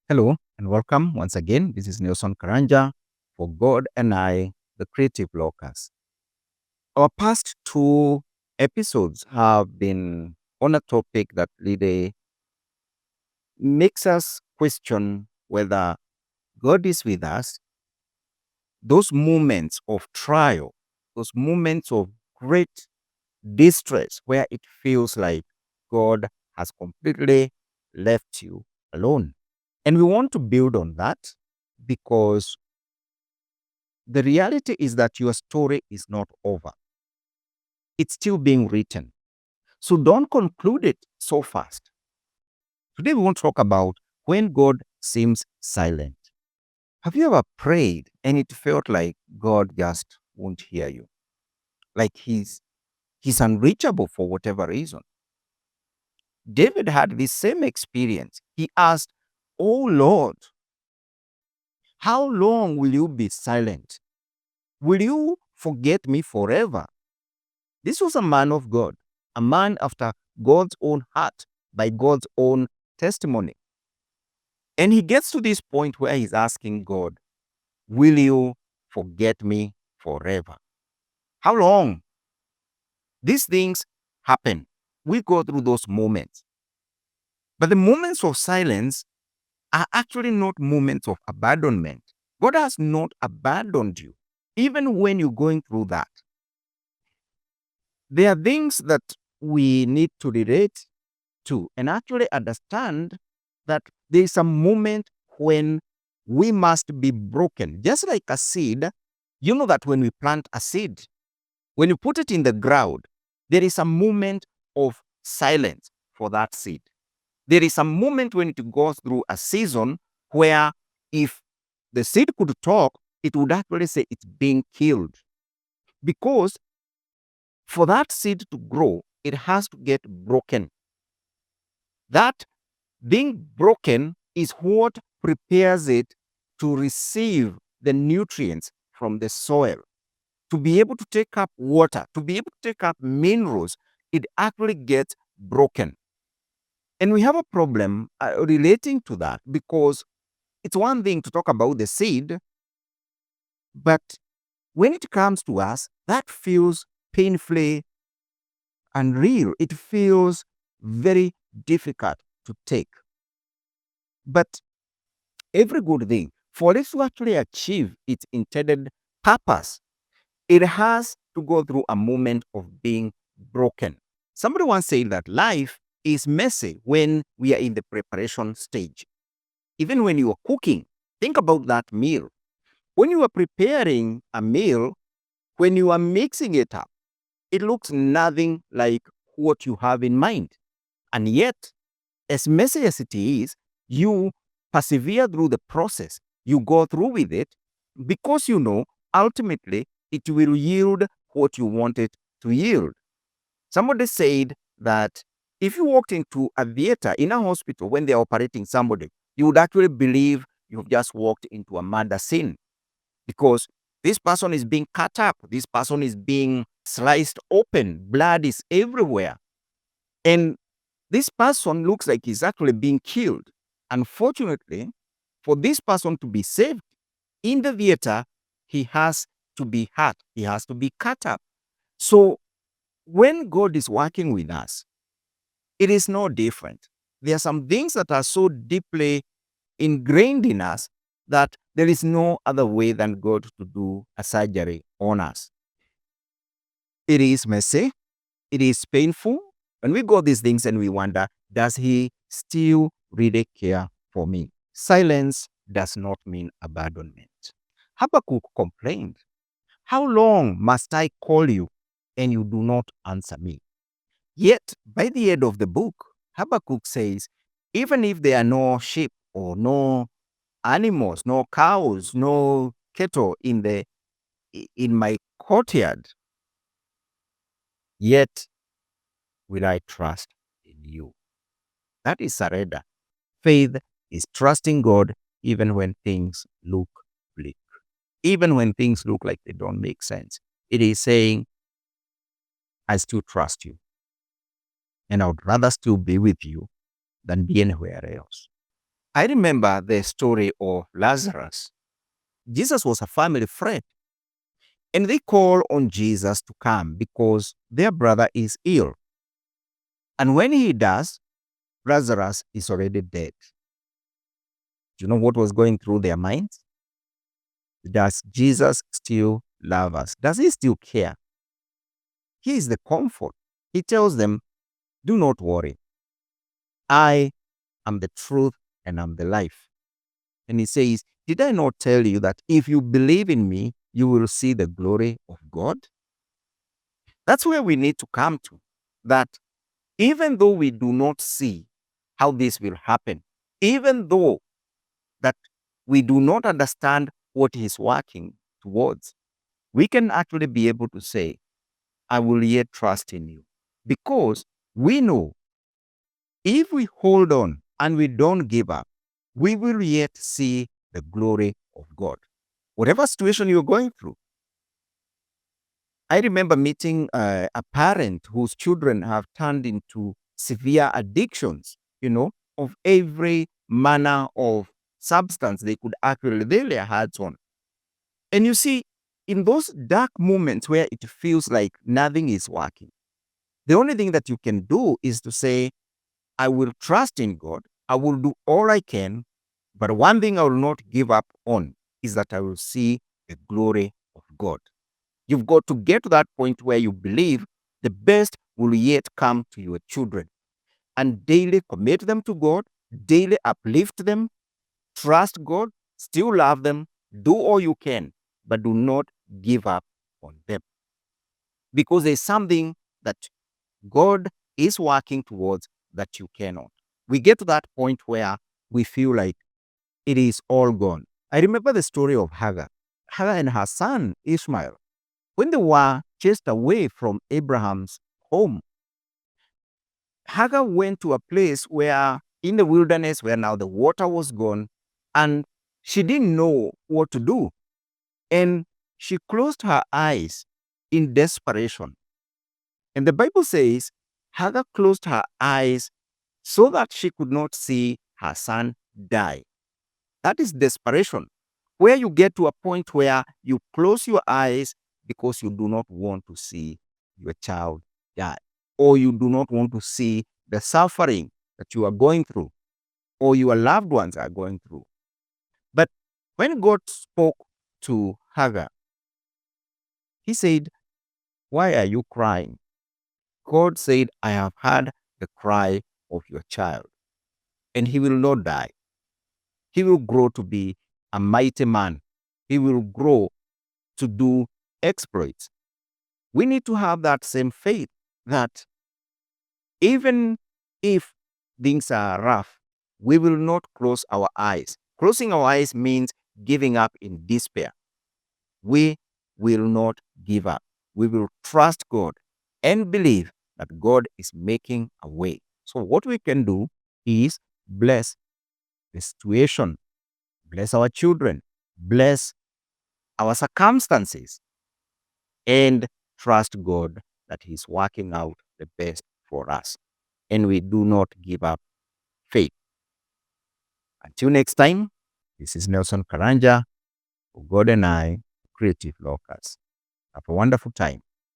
Hello and welcome once again. This is Nelson Karanja for God and I, the Creative Locus. Our past two episodes have been on a topic that really makes us question whether God is with us. Those moments of trial, those moments of great distress where it feels like God has completely left you alone. And we want to build on that because the reality is that your story is not over. It's still being written. So don't conclude it so fast. Today we want to talk about when God seems silent. Have you ever prayed and it felt like God just won't hear you? Like he's unreachable for whatever reason. David had the same experience. He asked, "Oh Lord, how long will you be silent? Will you forget me forever?" This was a man of God, a man after God's own heart, by God's own testimony. And he gets to this point where he's asking God, "Will you forget me forever?" How long? These things happen. We go through those moments. But the moments of silence are actually not moments of abandonment. God has not abandoned you, even when you're going through that. There are things that we need to relate to and actually understand that there is a moment when we must be broken. Just like a seed, you know that when we plant a seed, when you put it in the ground, there is a moment of silence for that seed. There is a moment when it goes through a season where if the seed could talk, it would actually say it's being killed. Because for that seed to grow, it has to get broken. That being broken is what prepares it to receive the nutrients from the soil, to be able to take up water, to be able to take up minerals. It actually gets broken. And we have a problem relating to that because it's one thing to talk about the seed, but when it comes to us, that feels painfully unreal. It feels very difficult to take. But every good thing, for it to actually achieve its intended purpose, it has to go through a moment of being broken. Somebody once said that life is messy when we are in the preparation stage. Even when you are cooking, think about that meal. When you are preparing a meal, when you are mixing it up, it looks nothing like what you have in mind. And yet, as messy as it is, you persevere through the process. You go through with it because you know ultimately it will yield what you want it to yield. Somebody said that if you walked into a theater in a hospital when they're operating somebody, you would actually believe you've just walked into a murder scene because this person is being cut up, this person is being sliced open, blood is everywhere. And this person looks like he's actually being killed. Unfortunately, for this person to be saved in the theater, he has to be hurt, he has to be cut up. So when God is working with us, it is no different. There are some things that are so deeply ingrained in us that there is no other way than God to do a surgery on us. It is messy, it is painful. When we go these things and we wonder, does he still really care for me? Silence does not mean abandonment. Habakkuk complained, "How long must I call you and you do not answer me?" Yet, by the end of the book, Habakkuk says, even if there are no sheep or no animals, no cows, no cattle in my courtyard, yet will I trust in you. That is surrender. Faith is trusting God even when things look bleak, even when things look like they don't make sense. It is saying, I still trust you, and I would rather still be with you than be anywhere else. I remember the story of Lazarus. Jesus was a family friend, and they call on Jesus to come because their brother is ill. And when he does, Lazarus is already dead. Do you know what was going through their minds? Does Jesus still love us? Does he still care? He is the comfort. He tells them, do not worry. I am the truth and I'm the life. And he says, did I not tell you that if you believe in me, you will see the glory of God? That's where we need to come to. That even though we do not see how this will happen, even though that we do not understand what he's working towards, we can actually be able to say, I will yet trust in you. Because we know if we hold on and we don't give up, we will yet see the glory of God. Whatever situation you're going through. I remember meeting a parent whose children have turned into severe addictions, of every manner of substance they could actually lay their hands on. And you see, in those dark moments where it feels like nothing is working, the only thing that you can do is to say, I will trust in God. I will do all I can. But one thing I will not give up on is that I will see the glory of God. You've got to get to that point where you believe the best will yet come to your children and daily commit them to God, daily uplift them, trust God, still love them, do all you can, but do not give up on them because there's something that God is working towards that you cannot. We get to that point where we feel like it is all gone. I remember the story of Hagar. Hagar and her son Ishmael, when they were chased away from Abraham's home, Hagar went to a place where in the wilderness where now the water was gone and she didn't know what to do. And she closed her eyes in desperation. And the Bible says Hagar closed her eyes so that she could not see her son die. That is desperation, where you get to a point where you close your eyes because you do not want to see your child die, or you do not want to see the suffering that you are going through, or your loved ones are going through. But when God spoke to Hagar, he said, why are you crying? God said, I have heard the cry of your child, and he will not die. He will grow to be a mighty man. He will grow to do exploits. We need to have that same faith that even if things are rough, we will not close our eyes. Closing our eyes means giving up in despair. We will not give up. We will trust God and believe that God is making a way. So, what we can do is bless the situation, bless our children, bless our circumstances, and trust God that He's working out the best for us. And we do not give up faith. Until next time, this is Nelson Karanja for God and I, Creative Locals. Have a wonderful time.